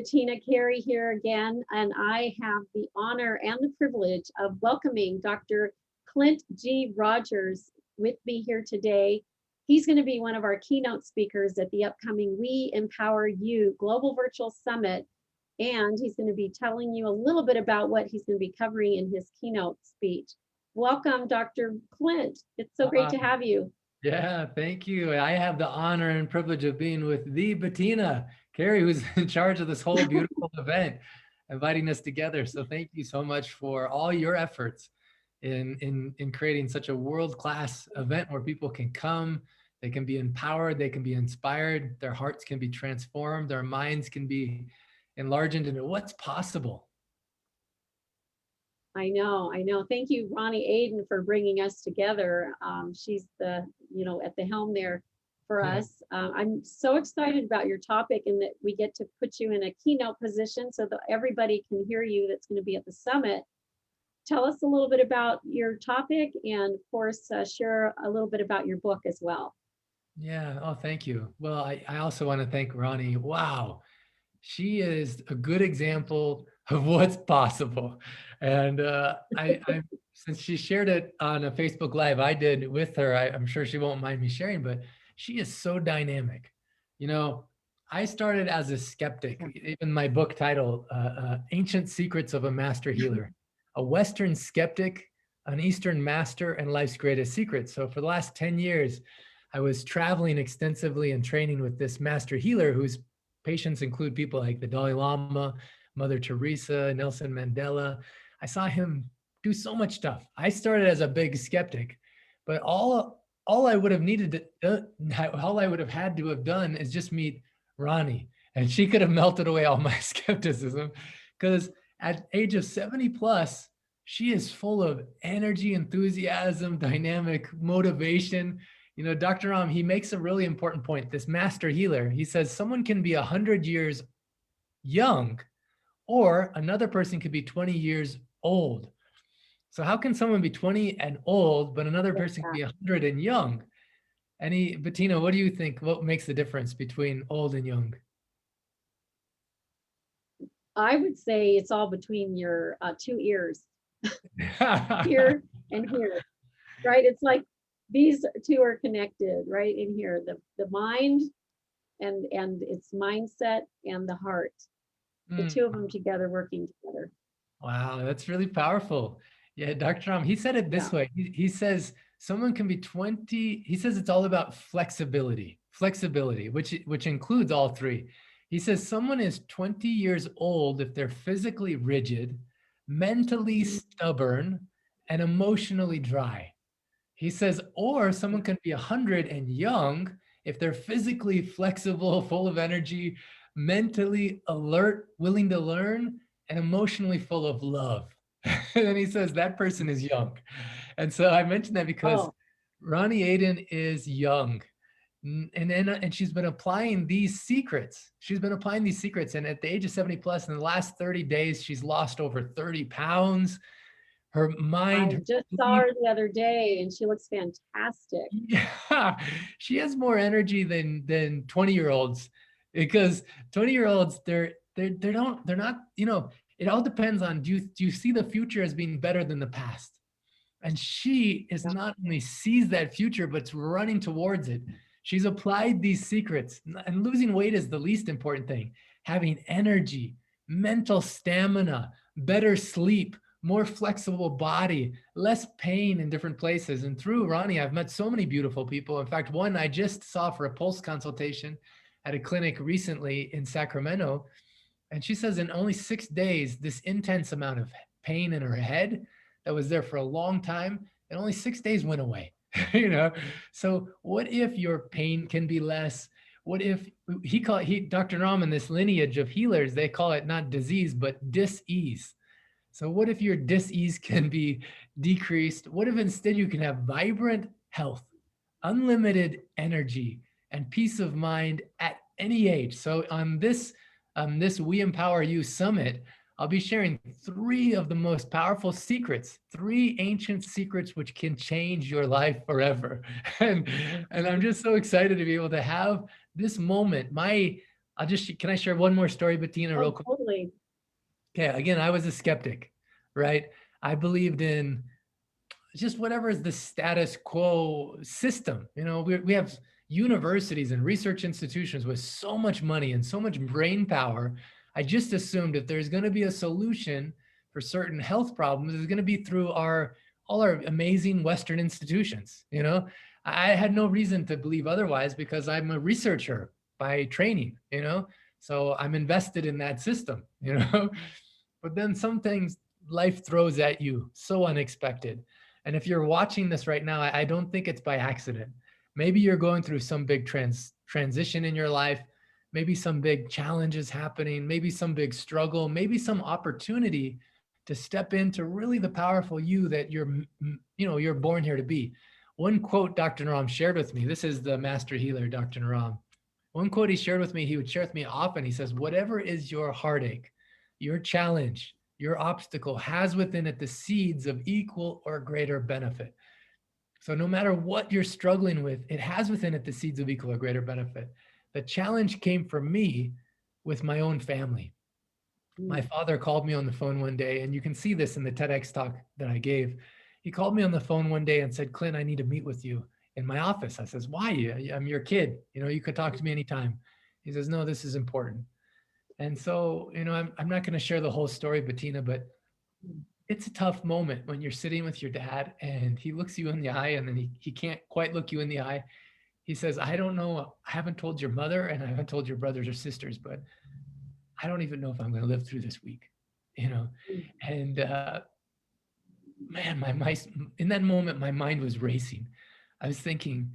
Bettina, Carey here again, and I have the honor and the privilege of welcoming Dr. Clint G. Rogers with me here today. He's going to be one of our keynote speakers at the upcoming We Empower You Global Virtual Summit, and he's going to be telling you a little bit about what he's going to be covering in his keynote speech. Welcome, Dr. Clint. It's so great to have you. Yeah, thank you. I have the honor and privilege of being with the Bettina, Carey, who's in charge of this whole beautiful event, inviting us together. So thank you so much for all your efforts in creating such a world-class event where people can come, they can be empowered, they can be inspired, their hearts can be transformed, their minds can be enlarged into what's possible. I know. Thank you, Ronnie Aiden, for bringing us together. She's at the helm there for us. I'm so excited about your topic and that we get to put you in a keynote position so that everybody can hear you that's going to be at the summit. Tell us a little bit about your topic and, of course, share a little bit about your book as well. Yeah. Oh, thank you. Well, I also want to thank Ronnie. Wow. She is a good example of what's possible. And since she shared it on a Facebook Live I did with her, I'm sure she won't mind me sharing, but she is so dynamic. You know, I started as a skeptic, even my book title, Ancient Secrets of a Master Healer, a Western skeptic, an Eastern master, and life's greatest secrets. So for the last 10 years, I was traveling extensively and training with this master healer whose patients include people like the Dalai Lama, Mother Teresa, Nelson Mandela. I saw him do so much stuff. I started as a big skeptic, but all I would have needed to, all I would have had to have done is just meet Ronnie, and she could have melted away all my skepticism. Because at age of 70 plus, she is full of energy, enthusiasm, dynamic motivation. You know, Dr. Naram, he makes a really important point. This master healer, he says someone can be 100 years young, or another person could be 20 years old. So how can someone be 20 and old, but another person can be 100 and young? Bettina, what do you think? What makes the difference between old and young? I would say it's all between your two ears, here and here, right? It's like these two are connected right in here, the mind and its mindset and the heart, the two of them together working together. Wow, that's really powerful. Yeah, Dr. Ram, he said it this way. He says someone can be 20, he says it's all about flexibility, which includes all three. He says someone is 20 years old if they're physically rigid, mentally stubborn, and emotionally dry. He says, or someone can be 100 and young if they're physically flexible, full of energy, mentally alert, willing to learn, and emotionally full of love. And he says that person is young. And so I mentioned that because Ronnie Aiden is young. And she's been applying these secrets. And at the age of 70 plus, in the last 30 days, she's lost over 30 pounds. Her mind. I just saw her the other day and she looks fantastic. Yeah, she has more energy than 20-year-olds, because 20-year-olds, they're not, you know, it all depends on, do you see the future as being better than the past? And she is not only sees that future, but it's running towards it. She's applied these secrets, and losing weight is the least important thing. Having energy, mental stamina, better sleep, more flexible body, less pain in different places. And through Ronnie, I've met so many beautiful people. In fact, one I just saw for a pulse consultation at a clinic recently in Sacramento. And she says in only 6 days, this intense amount of pain in her head that was there for a long time, in only 6 days went away. You know, so what if your pain can be less? What if Dr. Naram, in this lineage of healers, they call it not disease, but dis-ease. So what if your dis-ease can be decreased? What if instead you can have vibrant health, unlimited energy, and peace of mind at any age? So on this We Empower You Summit, I'll be sharing 3 of the most powerful secrets, 3 ancient secrets which can change your life forever. And I'm just so excited to be able to have this moment. My can I share one more story, Bettina, real Oh, quick? totally. Okay, again, I was a skeptic, right? I believed in just whatever is the status quo system. You know, we have universities and research institutions with so much money and so much brain power. I just assumed if there's going to be a solution for certain health problems, it's going to be through all our amazing Western institutions. You know, I had no reason to believe otherwise because I'm a researcher by training, you know, so I'm invested in that system, you know. But then some things life throws at you so unexpected. And if you're watching this right now, I don't think it's by accident. Maybe you're going through some big transition in your life, maybe some big challenges happening, maybe some big struggle, maybe some opportunity to step into really the powerful you that you're born here to be. One quote Dr. Naram shared with me, this is the master healer, Dr. Naram. One quote he shared with me, he would share with me often. He says, whatever is your heartache, your challenge, your obstacle has within it the seeds of equal or greater benefit. So no matter what you're struggling with, it has within it the seeds of equal or greater benefit. The challenge came for me with my own family. My father called me on the phone one day, and you can see this in the TEDx talk that I gave. He called me on the phone one day and said, Clint, I need to meet with you in my office. I says, why? I'm your kid. You know, you could talk to me anytime. He says, no, this is important. And so, you know, I'm not going to share the whole story, Bettina, but it's a tough moment when you're sitting with your dad and he looks you in the eye and then he can't quite look you in the eye. He says, I don't know. I haven't told your mother and I haven't told your brothers or sisters, but I don't even know if I'm going to live through this week, you know? And man, in that moment, my mind was racing. I was thinking,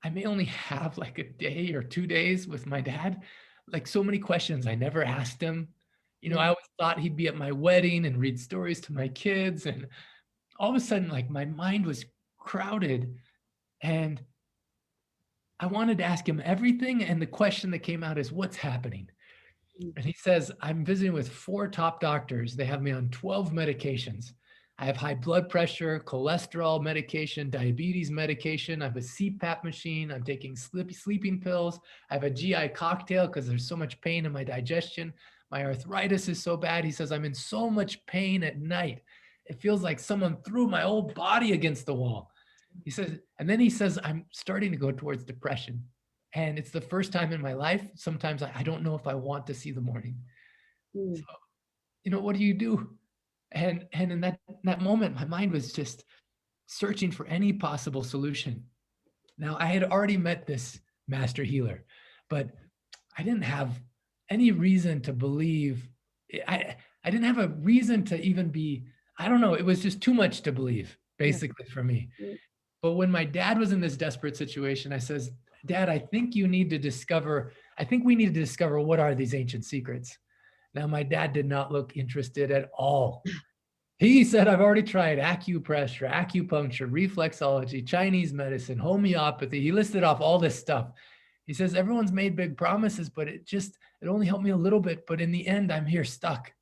I may only have like a day or 2 days with my dad. Like so many questions I never asked him. You know, I always thought he'd be at my wedding and read stories to my kids. And all of a sudden, like my mind was crowded and I wanted to ask him everything. And the question that came out is, what's happening? And he says, I'm visiting with 4 top doctors. They have me on 12 medications. I have high blood pressure, cholesterol medication, diabetes medication. I have a CPAP machine. I'm taking sleeping pills. I have a GI cocktail because there's so much pain in my digestion. My arthritis is so bad. He says, I'm in so much pain at night. It feels like someone threw my whole body against the wall. He says, and then he says, I'm starting to go towards depression. And it's the first time in my life. Sometimes I don't know if I want to see the morning. So, you know, what do you do? And in that moment, my mind was just searching for any possible solution. Now, I had already met this master healer, but I didn't have any reason to believe. I didn't have a reason to even be, I don't know, it was just too much to believe, basically, for me. But when my dad was in this desperate situation, I says, Dad, I think we need to discover what are these ancient secrets. Now, my dad did not look interested at all. He said, I've already tried acupressure, acupuncture, reflexology, Chinese medicine, homeopathy. He listed off all this stuff. He says, everyone's made big promises, but it only helped me a little bit. But in the end, I'm here stuck.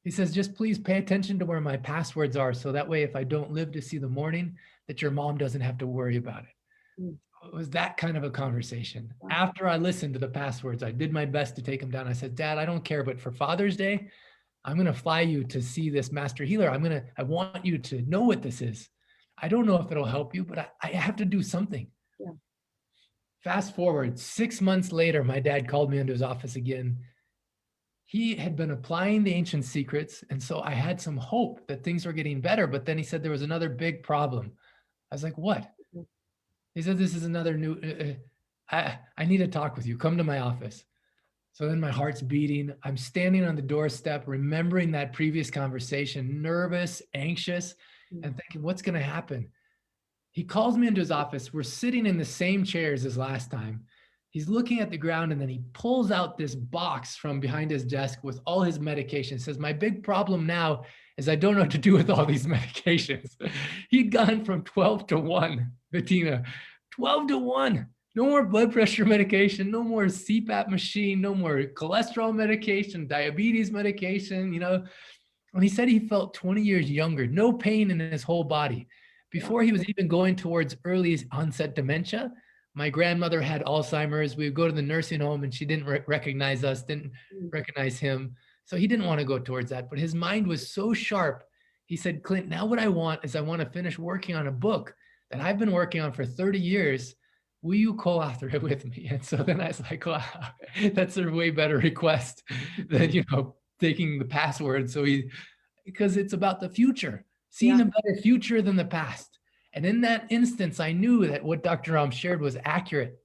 He says, just please pay attention to where my passwords are. So that way, if I don't live to see the morning, that your mom doesn't have to worry about it. It was that kind of a conversation. After I listened to the passwords, I did my best to take them down. I said, Dad, I don't care, but for Father's Day, I'm going to fly you to see this master healer. I want you to know what this is. I don't know if it'll help you, but I have to do something. Yeah. Fast forward 6 months later, my dad called me into his office again. He had been applying the ancient secrets. And so I had some hope that things were getting better. But then he said there was another big problem. I was like, what? He said, this is another new, I need to talk with you. Come to my office. So then my heart's beating. I'm standing on the doorstep, remembering that previous conversation, nervous, anxious, and thinking, what's going to happen? He calls me into his office. We're sitting in the same chairs as last time. He's looking at the ground and then he pulls out this box from behind his desk with all his medications. Says, my big problem now is I don't know what to do with all these medications. He'd gone from 12 to 1, Bettina, 12 to 1. No more blood pressure medication, no more CPAP machine, no more cholesterol medication, diabetes medication, you know. And he said he felt 20 years younger, no pain in his whole body. Before he was even going towards early onset dementia, My grandmother had Alzheimer's. We would go to the nursing home and she didn't recognize us, didn't Mm. recognize him. So he didn't want to go towards that, but his mind was so sharp. He said, Clint, now what I want is I want to finish working on a book that I've been working on for 30 years. Will you co-author it with me? And so then I was like, wow, that's a way better request than, taking the password. So because it's about the future, seeing Yeah. a better future than the past. And in that instance, I knew that what Dr. Ram shared was accurate.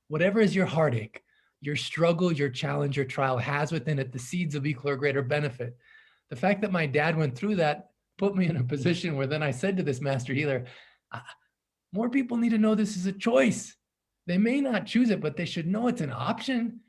Whatever is your heartache, your struggle, your challenge, your trial has within it the seeds of equal or greater benefit. The fact that my dad went through that put me in a position where then I said to this master healer, more people need to know this is a choice. They may not choose it, but they should know it's an option.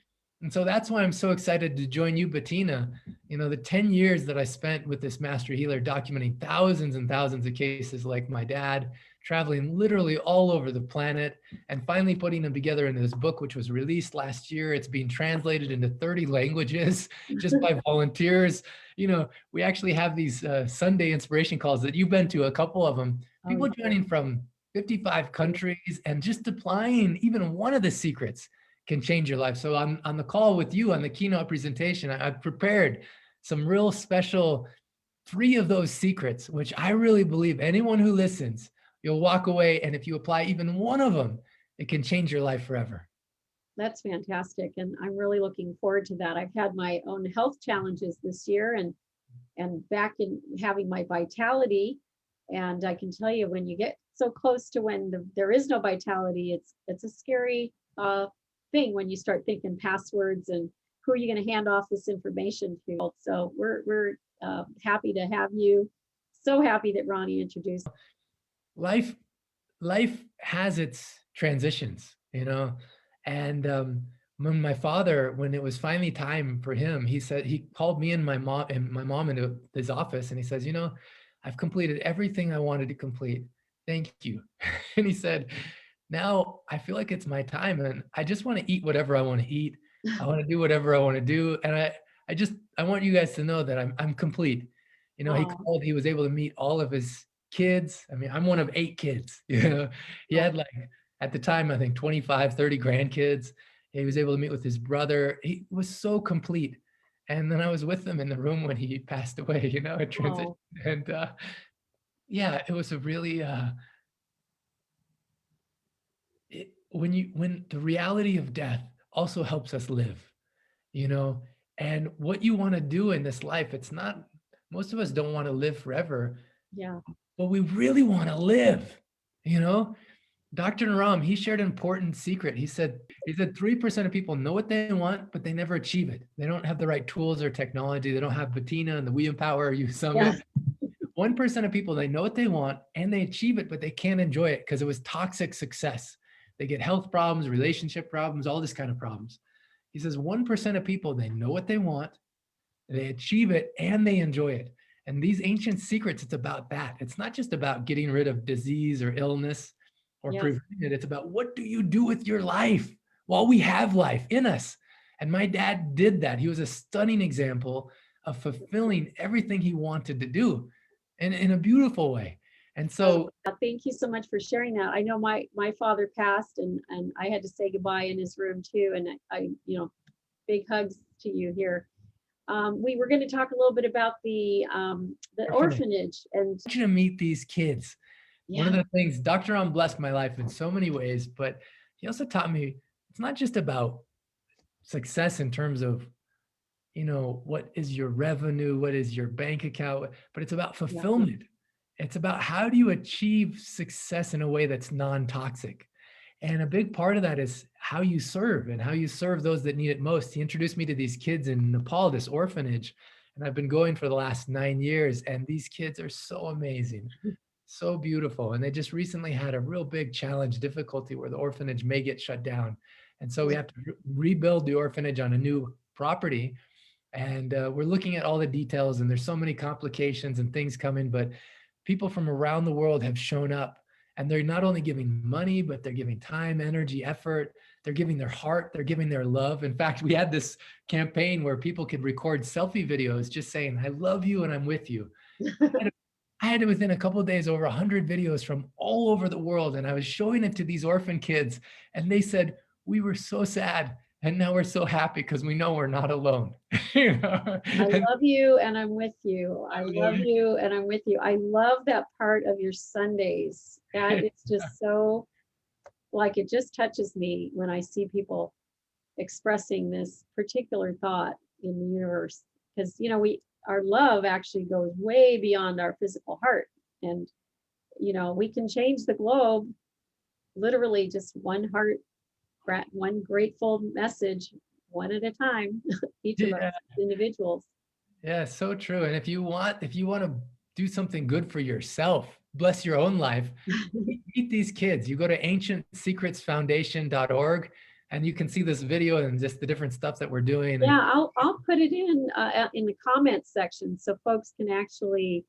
And so that's why I'm so excited to join you, Bettina. The 10 years that I spent with this master healer documenting thousands and thousands of cases like my dad, traveling literally all over the planet, and finally putting them together into this book, which was released last year. It's being translated into 30 languages just by volunteers. We actually have these Sunday inspiration calls that you've been to, a couple of them, people joining from 55 countries, and just applying even one of the secrets can change your life. So on the call with you on the keynote presentation, I've prepared some real special 3 of those secrets, which I really believe anyone who listens, you'll walk away, and if you apply even one of them, it can change your life forever. That's fantastic. And I'm really looking forward to that. I've had my own health challenges this year and back in having my vitality. And I can tell you, when you get so close to when there is no vitality, it's a scary thing when you start thinking passwords and who are you going to hand off this information to. So we're happy to have you. So happy that Ronnie introduced. Life has its transitions, and when my father, when it was finally time for him, he called me and my mom into his office, and he says, I've completed everything I wanted to complete. Thank you. And he said, now I feel like it's my time, and I just want to eat whatever I want to eat. I want to do whatever I want to do. And I want you guys to know that I'm complete. He he was able to meet all of his kids. I mean, I'm one of 8 kids, he had like, at the time, I think 25, 30 grandkids. He was able to meet with his brother. He was so complete. And then I was with him in the room when he passed away, at transition. And yeah, it was a really, when the reality of death also helps us live, and what you want to do in this life, it's not, most of us don't want to live forever. Yeah. But we really want to live, Dr. Naram, he shared an important secret. He said 3% of people know what they want, but they never achieve it. They don't have the right tools or technology. They don't have Bettina and the EmPOWER Youth Summit. Yeah. 1% of people, they know what they want and they achieve it, but they can't enjoy it because it was toxic success. They get health problems, relationship problems, all this kind of problems. He says 1% of people, they know what they want, they achieve it, and they enjoy it. And these ancient secrets, it's about that. It's not just about getting rid of disease or illness or preventing it. It's about, what do you do with your life while we have life in us? And my dad did that. He was a stunning example of fulfilling everything he wanted to do in a beautiful way. And so thank you so much for sharing that. I know my father passed, and I had to say goodbye in his room too. And I big hugs to you here. We were going to talk a little bit about the orphanage. And I want you to meet these kids. One of the things, Dr. Ram blessed my life in so many ways, but he also taught me it's not just about success in terms of, what is your revenue, what is your bank account, but it's about fulfillment. It's about how do you achieve success in a way that's non-toxic. And a big part of that is how you serve and how you serve those that need it most. He introduced me to these kids in Nepal, this orphanage, and I've been going for the last 9 years, and these kids are so amazing, so beautiful. And they just recently had a real big challenge, difficulty where the orphanage may get shut down. And so we have to rebuild the orphanage on a new property. And we're looking at all the details, and there's so many complications and things coming, but people from around the world have shown up, and they're not only giving money, but they're giving time, energy, effort. They're giving their heart. They're giving their love. In fact, we had this campaign where people could record selfie videos just saying, I love you and I'm with you. I had within a couple of days over 100 videos from all over the world, and I was showing it to these orphan kids, and they said, "We were so sad, and now we're so happy because we know we're not alone." You know? I And love you and I'm with you. I I love love you and I'm with you. I love that part of your Sundays. That you. is just so, like, it just touches me when I see people expressing this particular thought in the universe. Because, our love actually goes way beyond our physical heart. And, we can change the globe literally just one heart, one grateful message, one at a time, each of us Yeah, individuals. yeah, so true. And if you want to do something good for yourself, bless your own life, meet these kids. You go to ancientsecretsfoundation.org and you can see this video and just the different stuff that we're doing. And Yeah, I'll put it in the comments section so folks can actually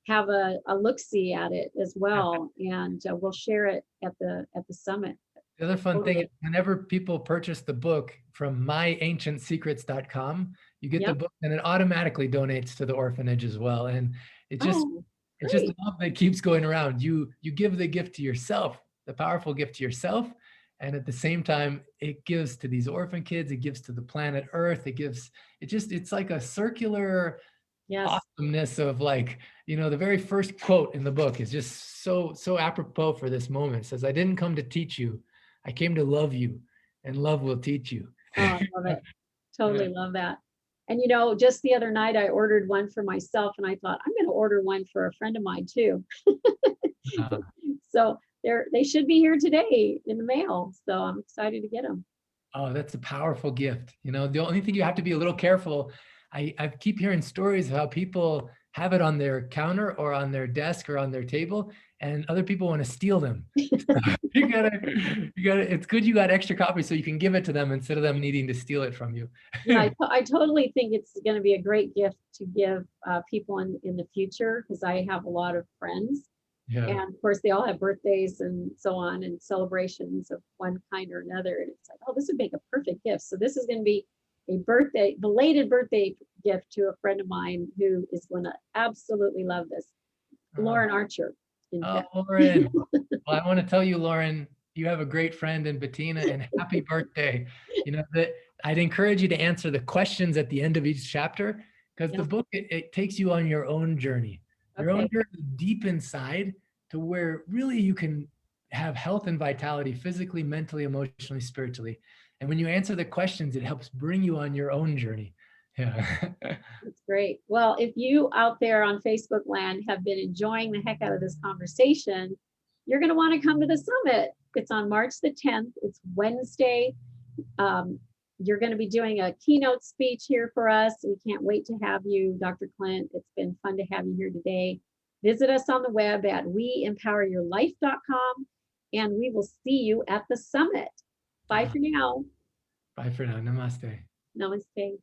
have a look-see at it as well, and we'll share it at the summit. the other fun thing is Totally. whenever people purchase the book from myancientsecrets.com, you get the Yep. book and it automatically donates to the orphanage as well. And it just Oh, it's just great. love that keeps going around. You give the gift to yourself, the powerful gift to yourself, and at the same time, it gives to these orphan kids, it gives to the planet Earth, it's like a circular Yes. awesomeness of like, the very first quote in the book is just so apropos for this moment. It says, "I didn't come to teach you. I came to love you, and love will teach you." Oh, I love it. Yeah. Totally love that. And just the other night I ordered one for myself and I thought I'm going to order one for a friend of mine too. Uh, So they should be here today in the mail. So I'm excited to get them. oh, that's a powerful gift. The only thing you have to be a little careful. I keep hearing stories of how people have it on their counter or on their desk or on their table, and other people want to steal them. You gotta, it's good you got extra copies so you can give it to them instead of them needing to steal it from you. Yeah, I totally think it's going to be a great gift to give people in the future because I have a lot of friends. Yeah. And of course, they all have birthdays and so on and celebrations of one kind or another. And it's like, oh, this would make a perfect gift. So this is going to be a belated birthday gift to a friend of mine who is going to absolutely love this. Lauren Archer, in Oh, fact. Lauren. Well, I want to tell you, Lauren, you have a great friend in Bettina, and happy birthday. That I'd encourage you to answer the questions at the end of each chapter because the Yeah. book, it takes you on your own journey, your own Okay. journey deep inside to where really you can have health and vitality physically, mentally, emotionally, spiritually. And when you answer the questions, it helps bring you on your own journey. Yeah. That's great. Well, if you out there on Facebook land have been enjoying the heck out of this conversation, you're going to want to come to the summit. It's on March the 10th. It's Wednesday. You're going to be doing a keynote speech here for us. We can't wait to have you, Dr. Clint. It's been fun to have you here today. Visit us on the web at weempoweryourlife.com, and we will see you at the summit. Bye for now. Bye for now. Namaste. Namaste.